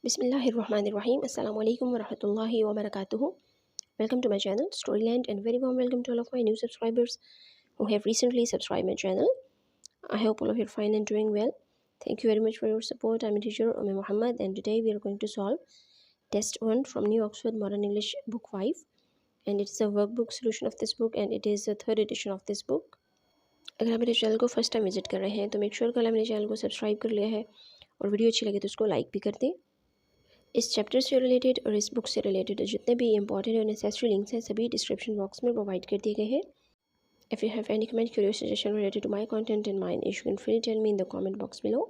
Bismillahirrahmanirrahim. Assalamu alaikum wa rahmatullahi wa barakatuhu. Welcome to my channel Storyland and very warm welcome to all of my new subscribers who have recently subscribed my channel. I hope all of you are fine and doing well. Thank you very much for your support. I'm a teacher Umm Muhammad and today we are going to solve test 1 from New Oxford Modern English book 5 and it's a workbook solution of this book and it is the third edition of this book. अगर आप मेरे channel को first time visit कर रहे हैं तो make sure कर मेरे चैनल को सब्सक्राइब कर लिया है और वीडियो अच्छी लगे तो उसको लाइक भी कर दें। इस चैप्टर से रिलेटेड और इस बुक से रिलेटेड जितने भी इंपॉर्टेंट और नेसेसरी लिंक्स हैं सभी डिस्क्रिप्शन बॉक्स में प्रोवाइड कर दिए गए हैं। If you have any comment curious suggestion related to my content and mine you can free tell me in the comment box below.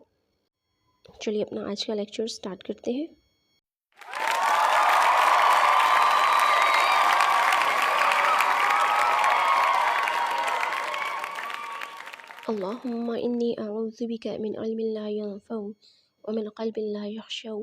चलिए अपना आज का लेक्चर स्टार्ट करते हैं। अल्लाहुम्मा इन्नी अऊज़ु बिका मिन इल्मिन ला यनफ़उ व मिन क़ल्बिन ला यख़शउ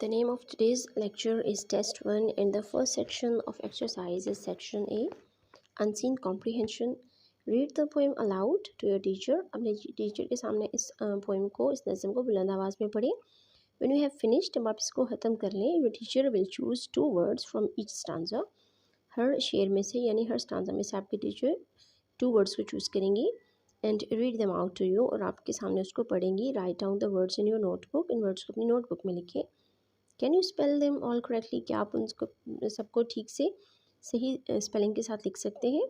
The name of today's lecture is Test 1 and the first section of exercise is Section A, Unseen Comprehension. Read the poem aloud to your teacher. अपने टीचर के सामने इस पोएम को इस नज़म को बुलंद आवाज़ में पढ़ें। When you have finished, जब आप इसको ख़त्म कर लें, your teacher will choose 2 words from each stanza. हर शेर में से यानी हर स्टांजा में से आपके टीचर 2 वर्ड्स को चूज़ करेंगी and read them out to you और आपके सामने उसको पढ़ेंगी। Write down the words in your notebook. इन वर्ड्स को अपनी नोटबुक में लिखें। Can you spell them all correctly? क्या आप उनको सबको ठीक से सही स्पेलिंग के साथ लिख सकते हैं?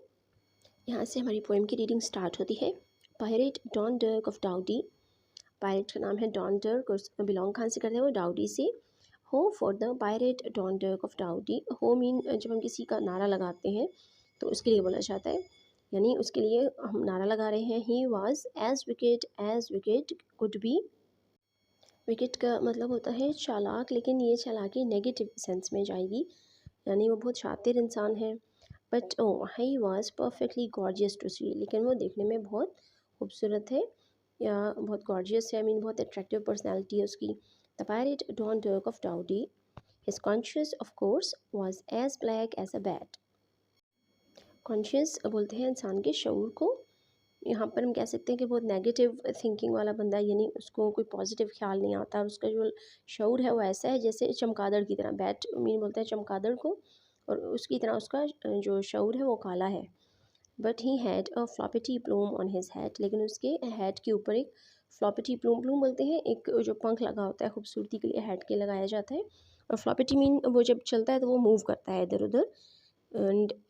यहाँ से हमारी पोएम की रीडिंग स्टार्ट होती है। Pirate Don Durk of Dowdee. Pirate का नाम है डॉन डर्क और बिलोंग कहाँ से करते हैं वो? डाउडी से। Ho for the pirate Don Durk of Dowdee. Ho mean जब हम किसी का नारा लगाते हैं तो उसके लिए बोला जाता है, यानी उसके लिए हम नारा लगा रहे हैं। He was as wicket could be. Wicket का मतलब होता है चालाक, लेकिन ये चालाकी नेगेटिव सेंस में जाएगी, यानी वो बहुत शातिर इंसान है। But oh he was perfectly gorgeous to see, लेकिन वो देखने में बहुत खूबसूरत है या बहुत गॉर्जियस है, बहुत अट्रैक्टिव पर्सनैलिटी है उसकी। The pirate Don Durk of Dowdee, his conscience of course was as black as a bat. Conscience बोलते हैं इंसान के शऊर को। यहाँ पर हम कह सकते हैं कि बहुत नेगेटिव थिंकिंग वाला बंदा, यानी उसको कोई पॉजिटिव ख्याल नहीं आता और उसका जो शऊर है वो ऐसा है जैसे चमगादड़ की तरह। बैट बोलते हैं चमगादड़ को और उसकी तरह उसका जो शऊर है वो काला है। But he had a floppety plume on his hat, लेकिन उसके हैट के ऊपर एक फ्लॉपिटी प्लूम बोलते हैं एक जो पंख लगा होता है खूबसूरती के लिए हैट के लगाया जाता है। और फ्लॉपिटी वो जब चलता है तो वो मूव करता है इधर उधर।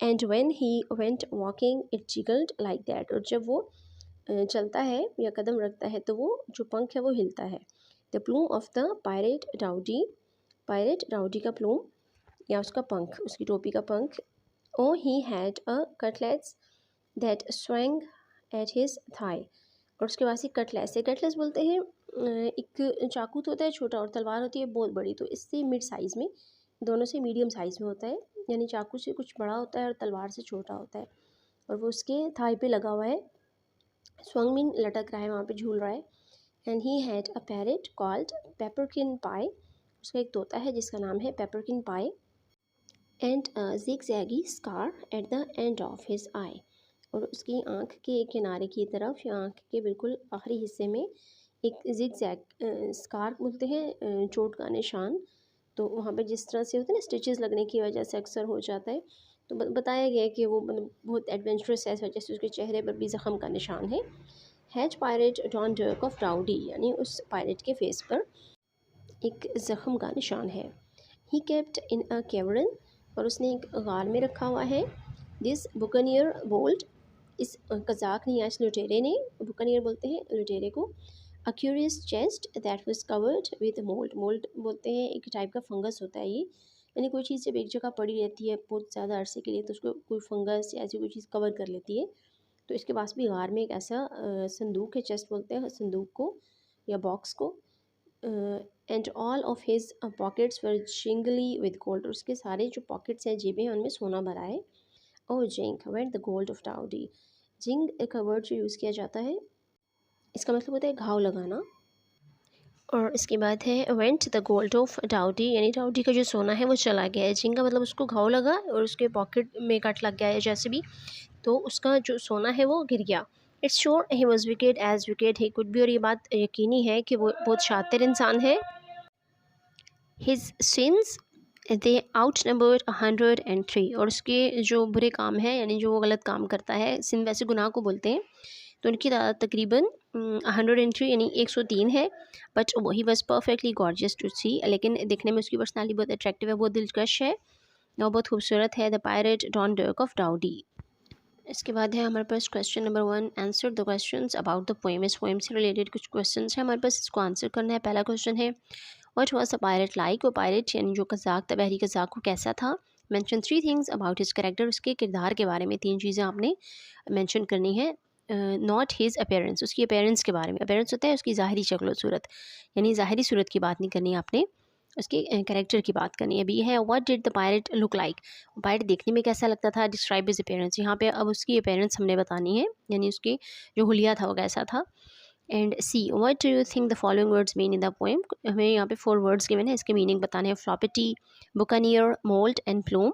and when he went walking it jiggled like that, और जब वो चलता है या कदम रखता है तो वो जो पंख है वो हिलता है। The plume of the pirate Dowdee, pirate Dowdee का प्लूम या उसका पंख, उसकी टोपी का पंख। Oh he had a cutlass that swung at his thigh, और उसके पास एक कटलेस है। कटलेस बोलते हैं एक चाकू तो होता है छोटा और तलवार होती है बहुत बड़ी, तो इससे मिड साइज़ में, दोनों से मीडियम साइज़ में होता है, यानी चाकू से कुछ बड़ा होता है और तलवार से छोटा होता है, और वो उसके थाई पे लगा हुआ है। स्वंग मीन लटक रहा है, वहाँ पे झूल रहा है। And he had a parrot called Pepperkin Pye, उसका एक तोता है जिसका नाम है Pepperkin Pye. And zigzaggy scar at the end of his eye, और उसकी आँख के किनारे की तरफ या आँख के बिल्कुल आखिरी हिस्से में एक ज़िगज़ैग स्कार बोलते हैं चोट का निशान। तो वहाँ पे जिस तरह से होते हैं ना स्टिचेस लगने की वजह से अक्सर हो जाता है, तो बताया गया है कि वो बहुत एडवेंचरस है, इस वजह से उसके चेहरे पर भी ज़ख़म का निशान है। Has pirate Don Durk of Dowdee, यानी उस पायरेट के फेस पर एक ज़ख़म का निशान है। ही केप्ट इन अ कैवरन, और उसने एक गार में रखा हुआ है। दिस बुकनियर बोल्ड, इस कज़ाक ने या इस लुटेरे ने, बुकनियर बोलते हैं लुटेरे को। A curious chest that was covered with mould, mould बोलते हैं एक टाइप का फंगस होता है ये, यानी कोई चीज़ जब एक जगह पड़ी रहती है बहुत ज़्यादा अरसे के लिए तो उसको कोई फंगस या ऐसी कोई चीज़ कवर कर लेती है। तो इसके पास भी गार में एक ऐसा संदूक है, चेस्ट बोलते हैं संदूक को या बॉक्स को। And all of his pockets were Zhengli with gold, और उसके सारे जो पॉकेट्स हैं जेबें हैं उनमें सोना भरा है। Oh jing went the gold of Dowdee, jing का वर्ड जो यूज़ किया जाता है इसका मतलब होता है घाव लगाना। और इसके बाद है went the gold of Dowdee, यानी डाउडी का जो सोना है वो चला गया है। जिंग का मतलब उसको घाव लगा और उसके पॉकेट में कट लग गया है जैसे भी, तो उसका जो सोना है वो गिर गया। It's sure he was wicked as wicked he could be, और ये बात यकीनी है कि वो बहुत शातिर इंसान है। His since they out numbered 103, और उसके जो बुरे काम हैं यानी जो वो गलत काम करता है, सिन वैसे गुनाह को बोलते हैं, तो उनकी तादाद तकरीबन 103 यानी 103 है। But he was perfectly gorgeous to see, लेकिन देखने में उसकी पर्सनालिटी बहुत अट्रैक्टिव है, बहुत दिलकश है, वो बहुत खूबसूरत है। The pirate Don Durk of Dowdee. इसके बाद है हमारे पास question number 1, answer the questions about the poem. इस पोएम से रिलेटेड कुछ क्वेश्चंस हैं हमारे पास, इसको आंसर करना है। पहला क्वेश्चन है what was the pirate like, वो पायरेट यानी जो कज़ाक था, बहरी कज़ाक, को कैसा था। Mention 3 things about his character, उसके किरदार के बारे में 3 चीज़ें आपने मेंशन करनी है। नॉट हिज अपीयरेंस, उसकी अपीयरेंस के बारे में, अपीयरेंस होता है उसकी ज़ाहिरी शक्ल सूरत, यानी ज़ाहिरी सूरत की बात नहीं करनी आपने, उसके कैरेक्टर की बात करनी है। बी है what did the pirate look like, pirate देखने में कैसा लगता था। डिस्क्राइब हिज अपीयरेंस, यहाँ पे अब उसकी अपीयरेंस हमने बतानी है, यानी उसकी जो हुलिया था वो कैसा था। And see what do you think the following words mean in the poem, हमें यहाँ पे 4 वर्ड्स गिवन है, इसके मीनिंग बताने हैं। Floppety, buccaneer, mould and plume.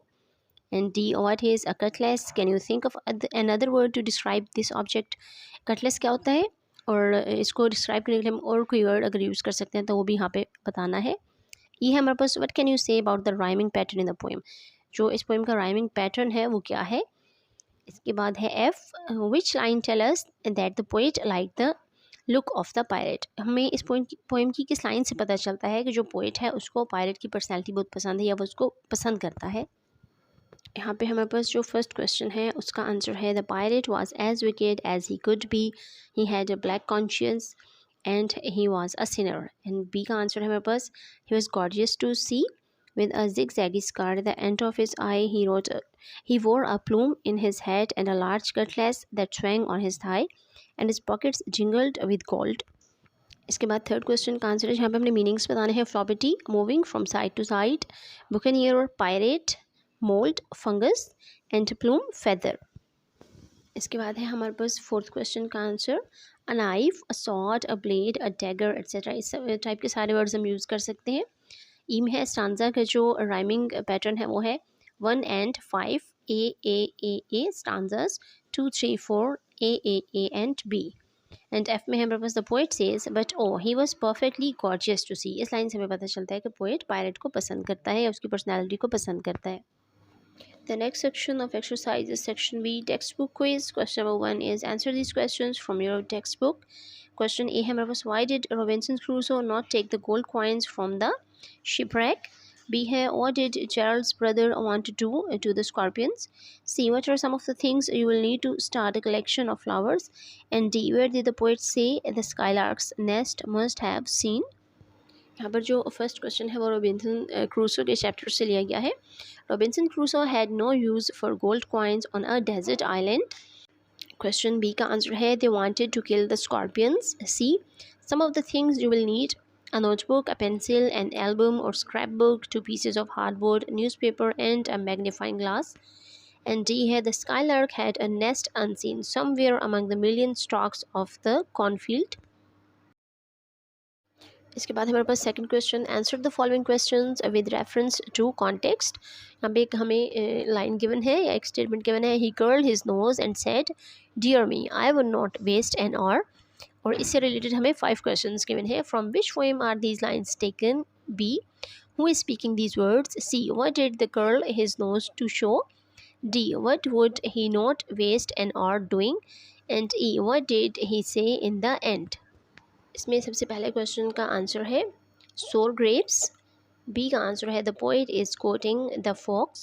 And D what is a cutlass, can you think of another word to describe this object. Cutlass क्या होता है, और इसको डिस्क्राइब करने के लिए हम और कोई वर्ड अगर यूज़ कर सकते हैं तो वो भी यहाँ पे बताना है। ये है हमारे पास what can you say about the rhyming pattern in the poem, जो इस पोएम का राइमिंग पैटर्न है वो क्या है। इसके बाद है F, which line tell us that the poet like the look of the pirate, हमें इस पोएम की किस लाइन से पता चलता है कि जो पोएट है उसको पायरेट की पर्सनैलिटी बहुत पसंद है या वो उसको पसंद करता है। यहाँ पे हमारे पास जो फर्स्ट क्वेश्चन है उसका आंसर है the pirate was as wicked as he could be, he had a black conscience and he was a sinner. And B का आंसर है हमारे पास he was gorgeous to see with a zigzaggy scar at the end of his eye. He wore a plume in his hat and a large cutlass that swung on his thigh, and his pockets jingled with gold. इसके बाद third question का answer है, यहाँ पे हमने meanings बताने हैं। Floppety, moving from side to side, buccaneer, pirate, mould, fungus, and plume, feather. इसके बाद है हमारे पास फोर्थ क्वेश्चन का answer, a knife, a sword, a blade, a dagger etcetera. इस टाइप के सारे वर्ड्स हम यूज़ कर सकते हैं। ईम है स्टांजा का जो राइमिंग पैटर्न है वो है 1 and 5 A stanzas, 2 3 4 A and B। And F में हमारे पास the poet says but oh he was perfectly gorgeous to see, इस लाइन से हमें पता चलता है कि पोएट पायरेट को पसंद करता है या उसकी पर्सनैलिटी को पसंद करता है। The next section of exercise is section B, textbook quiz. Question number 1 is answer these questions from your textbook. Question A है हमारे पास why did Robinson Crusoe not take the gold coins from the shipwreck? B है what did Gerald's brother want to do to the scorpions? C what are some of the things you will need to start a collection of flowers? And D where did the poet say the skylark's nest must have seen? यहाँ पर जो first question है वो Robinson Crusoe के chapter से लिया गया है। Robinson Crusoe had no use for gold coins on a desert island. Question B का आंसर है they wanted to kill the scorpions. See some of the things you will need, a notebook, a pencil, an album or scrapbook, 2 pieces of hardboard, newspaper and a magnifying glass. And D है the skylark had a nest unseen somewhere among the million stalks of the cornfield. इसके बाद हमारे पास second question, answer the following questions with reference to context. यहाँ पे एक हमें line given है या एक स्टेटमेंट गिवन है, he curled his nose and said dear me I would not waste an hour. और इससे रिलेटेड हमें 5 क्वेश्चंस गिवन है। From which poem are these lines taken? B who is speaking these words? C what did the curl his nose to show? D what would he not waste an hour doing? And E what did he say in the and? इसमें सबसे पहले question का answer है sour grapes. B का answer है the poet is quoting the fox.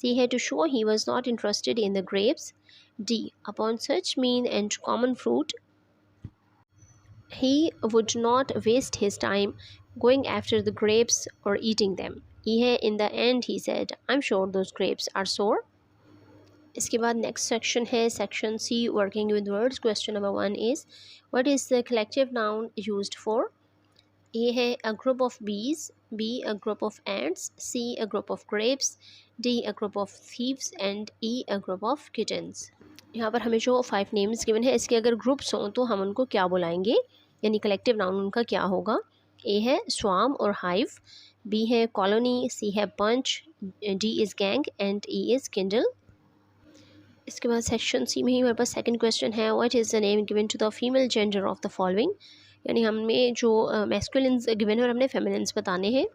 C है to show he was not interested in the grapes. D upon such mean and common fruit he would not waste his time going after the grapes और eating them. E है in the end he said I am sure those grapes are sour. इसके बाद next section है section C, working with words. Question number 1 is what is the collective noun used for? A है a group of bees, B a group of ants, C a group of grapes, D a group of thieves and E a group of kittens. यहाँ पर हमें जो 5 names given है इसके अगर groups हों तो हम उनको क्या बुलाएंगे, यानी कलेक्टिव नाउन उनका क्या होगा। ए है स्वार्म और हाइव, बी है कॉलोनी, सी है bunch, D is gang and E is kindle. इसके बाद सेक्शन सी में ही हमारे पास सेकंड क्वेश्चन है, what is the name given to the female gender of the following, यानी हमें जो मैस्कुलिन्स गिवन है और हमने फेमिनिन्स बताने हैं।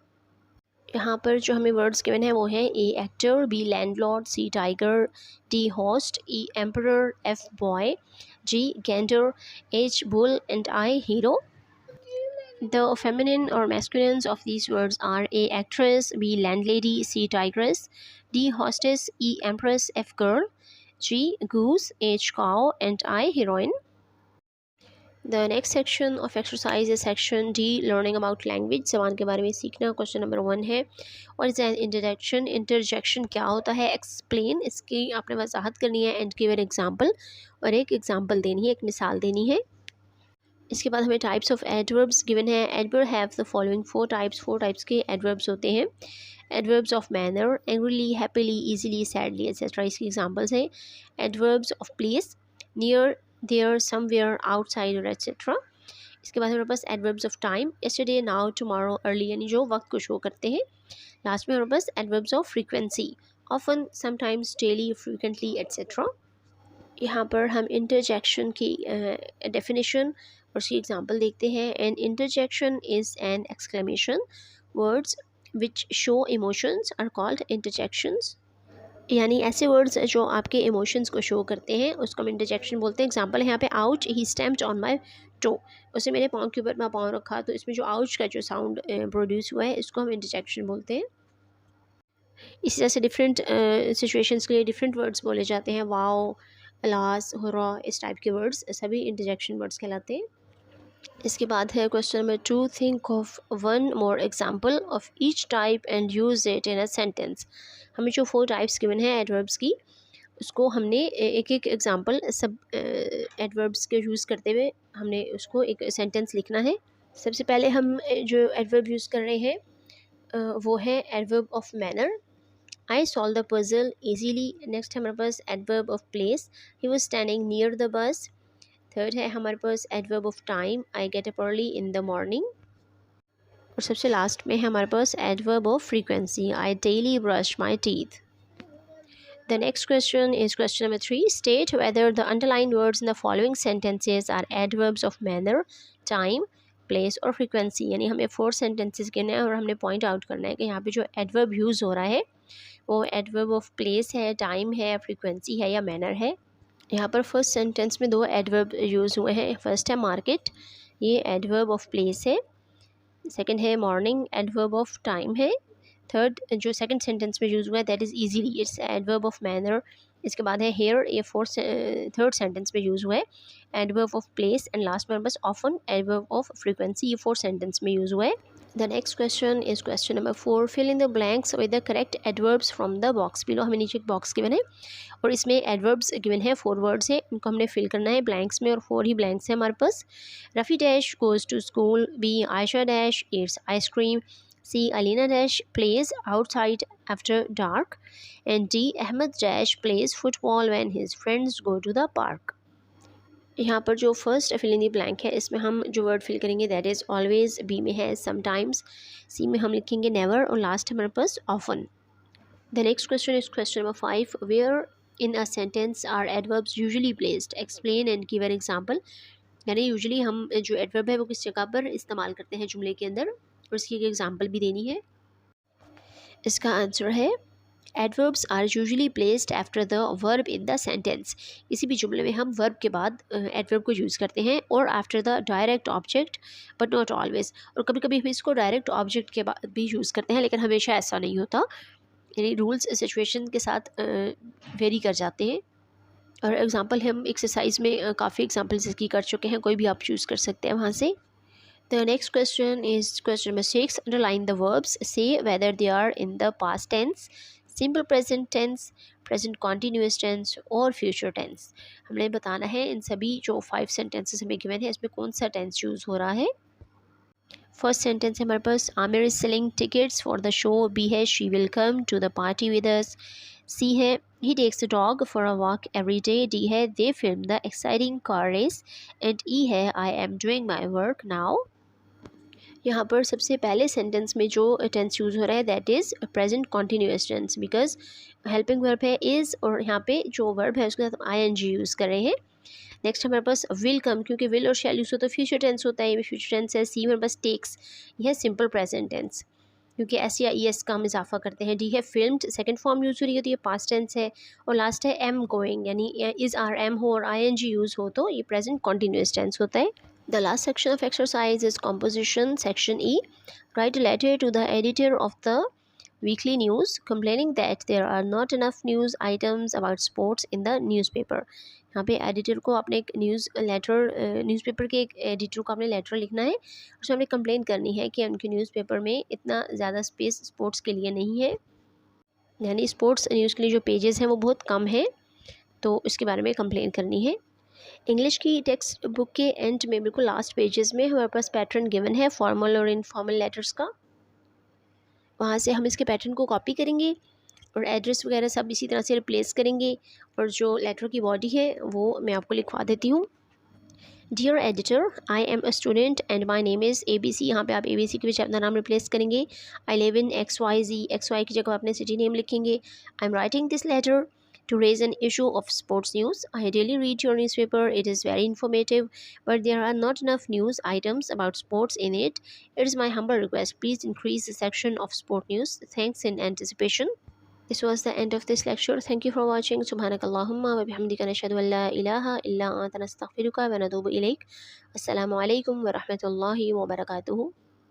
यहाँ पर जो हमें वर्ड्स गिवन है वो हैं A actor, B landlord, C tiger, D host, E emperor, F boy, G gander, H bull and I hero. The feminine or masculines of these words are A actress, B landlady, C tigress, D hostess, E empress, F girl, G goose, H cow and I heroine. The next section of exercise is section D, learning about language, ज़बान के बारे में सीखना। Question number 1 है, और is an interjection, interjection क्या होता है, एक्सप्लेन, इसकी आपने वजाहत करनी है, एंड गिव एन एग्जाम्पल, और एक एग्जाम्पल देनी है, एक मिसाल देनी है। इसके बाद हमें टाइप्स ऑफ एडवर्ब्स गिवन है। Adverb have the following 4 types के एडवर्ब्स होते हैं। Adverbs of manner, angrily, happily, easily, sadly etcetera, इसकी एग्जांपल्स हैं। Adverbs of place, near, there, somewhere, outside etcetera. इसके बाद हमारे पास adverbs of time, yesterday, now, tomorrow, early, यानी जो वक्त को शो करते हैं। लास्ट में हमारे पास adverbs of frequency, often, sometimes, daily, frequently etcetera. यहाँ पर हम इंटरजेक्शन की डेफिनेशन और उसकी एग्जांपल देखते हैं। An interjection is an exclamation, words which show emotions are called interjections, यानी ऐसे वर्ड्स जो आपके इमोशंस को शो करते हैं उसको हम इंटरजेक्शन बोलते हैं। एग्जांपल है यहाँ पे, ouch he stamped on my toe, उसे मेरे पाँव के ऊपर मैं पाँव रखा, तो इसमें जो आउच का जो साउंड प्रोड्यूस हुआ है इसको हम इंटरजेक्शन बोलते हैं। इसी तरह से डिफरेंट सिचुएशंस के लिए डिफरेंट वर्ड्स बोले जाते हैं। वाओ, अलास, हुर्रा, इस टाइप के वर्ड्स सभी इंटरजेक्शन वर्ड्स कहलाते हैं। इसके बाद है question number 2, think of one more example of each type and use it in a sentence. हमें जो 4 टाइप्स गिवन है एडवर्ब्स की, उसको हमने एक एक एग्जाम्पल सब एडवर्ब्स के यूज़ करते हुए हमने उसको एक सेंटेंस लिखना है। सबसे पहले हम जो एडवर्ब यूज़ कर रहे हैं वो है adverb of manner, I solve the puzzle easily. Next हमारे पास adverb of place, he was standing near the bus. Third है हमारे पास adverb of time, I get up early in the morning. और सबसे लास्ट में है हमारे पास adverb of frequency, I daily brush my teeth. The next question is question number 3. State whether the underlined words in the following sentences are adverbs of manner, time, place और frequency। यानी हमें 4 sentences गिनने हैं और हमने point out करना है कि यहाँ पे जो adverb यूज़ हो रहा है वो adverb of place है, time है, frequency है या manner है। यहाँ पर फर्स्ट सेंटेंस में 2 एडवर्ब यूज़ हुए हैं। फर्स्ट है मार्केट, ये एडवर्ब ऑफ प्लेस है। सेकंड है मॉर्निंग, एडवर्ब ऑफ टाइम है। थर्ड जो सेकंड सेंटेंस में यूज़ हुआ है that is easily, it's adverb of manner. इसके बाद है हेयर, ये थर्ड सेंटेंस में यूज़ हुआ है, adverb of place. And last में बस ऑफन, एडवर्ब ऑफ फ्रीक्वेंसी, ये 4 सेंटेंस में यूज़ हुआ है। The next question is question number 4, fill in the blanks with the correct adverbs from the box below. हमें नीचे एक बॉक्स गिवन है और इसमें एडवर्ब्स गिवन है, 4 वर्ड्स है, इनको हमने फिल करना है ब्लैंक्स में, और 4 ही ब्लैंक्स है हमारे पास। Rafi dash goes to school, B Ayesha dash eats ice cream, C Alina dash plays outside after dark, and D Ahmed dash plays football when his friends go to the park. यहाँ पर जो first fill in the blank है इसमें हम जो word fill करेंगे that is always, B में है समटाइम्स, सी में हम लिखेंगे नेवर, और लास्ट हमारे पास often. The next question is question number 5, where in a sentence are adverbs usually placed, explain and give an example. यानी यूजुअली हम जो एडवर्ब है वो किस जगह पर इस्तेमाल करते हैं जुमले के अंदर, और इसकी एक एग्जांपल भी देनी है। इसका आंसर है adverbs are usually placed after the verb in the sentence. किसी भी जुमले में हम वर्ब के बाद एडवर्ब को यूज़ करते हैं, और after the direct object but not always, और कभी कभी हम इसको डायरेक्ट ऑब्जेक्ट के बाद भी यूज़ करते हैं लेकिन हमेशा ऐसा नहीं होता, यानी रूल्स सिचुएशन के साथ वेरी कर जाते हैं। और एग्जांपल हम एक्सरसाइज में काफ़ी एग्जांपल्स इसकी कर चुके हैं, कोई भी आप चूज़ कर सकते हैं वहाँ से। The next question is question number 6. Underline the verbs. Say whether they are in the past tense, simple present tense, present continuous tense और future tense। हमने बताना है इन सभी जो 5 sentences हमें given है इसमें कौन सा tense यूज़ हो रहा है। फर्स्ट सेंटेंस है हमारे पास, Aamir is selling tickets for the show. B है she will come to the party with us. C है he takes the dog for a walk every day. D है they film the exciting car race. And E है I am doing my work now. यहाँ पर सबसे पहले sentence में जो tense use हो रहा है that is present continuous tense, because helping verb है इज़, और यहाँ पे जो वर्ब है उसके साथ ING यूज़ कर रहे हैं। नेक्स्ट हमारे पास विल कम, क्योंकि विल और शैल यूज़ होता है फ्यूचर टेंस होता है, ये फ्यूचर टेंस है। सी हमारे पास टेक्स, यह सिंपल प्रेजेंट टेंस, क्योंकि एस या ES का हम इजाफा करते हैं। डी है फिल्म्ड, सेकंड फॉर्म यूज़ हो रही है तो ये पास्ट टेंस है। और लास्ट है एम गोइंग, यानी इज़ आर एम हो और ING यूज़ हो तो ये प्रेजेंट कॉन्टीन्यूअस टेंस होता है। The last section of exercise is composition. Section E. Write a letter to the editor of the weekly news complaining that there are not enough news items about sports in the newspaper. यहाँ पे editor को आपने एक newspaper के एक editor को आपने letter लिखना है, उसमें आपने कंप्लेन करनी है कि उनके न्यूज़पेपर में इतना ज़्यादा स्पेस स्पोर्ट्स के लिए नहीं है, यानी स्पोर्ट्स न्यूज़ के लिए जो पेजेस हैं वो बहुत कम है, तो इसके बारे में कंप्लेन करनी है। इंग्लिश की टेक्स्ट बुक के एंड में बिल्कुल लास्ट पेजेस में हमारे पास पैटर्न गिवन है फॉर्मल और इनफॉर्मल लेटर्स का, वहाँ से हम इसके पैटर्न को कॉपी करेंगे और एड्रेस वगैरह सब इसी तरह से रिप्लेस करेंगे, और जो लेटर की बॉडी है वो मैं आपको लिखवा देती हूँ। Dear editor, I am a student and my name is ABC। यहाँ पे आप ABC के पीछे अपना नाम रिप्लेस करेंगे। I live in XYZ, XY की जगह अपने सिटी नेम लिखेंगे। I am writing this letter to raise an issue of sports news. I daily read your newspaper. It is very informative, but there are not enough news items about sports in it. It is my humble request. Please increase the section of sport news. Thanks in anticipation. This was the end of this lecture. Thank you for watching. Subhanakallahumma wa bihamdika nashhadu an la ilaha illa anta nastaghfiruka wa natubu ilayk. Assalamu alaikum wa rahmatullahi wa barakatuhu.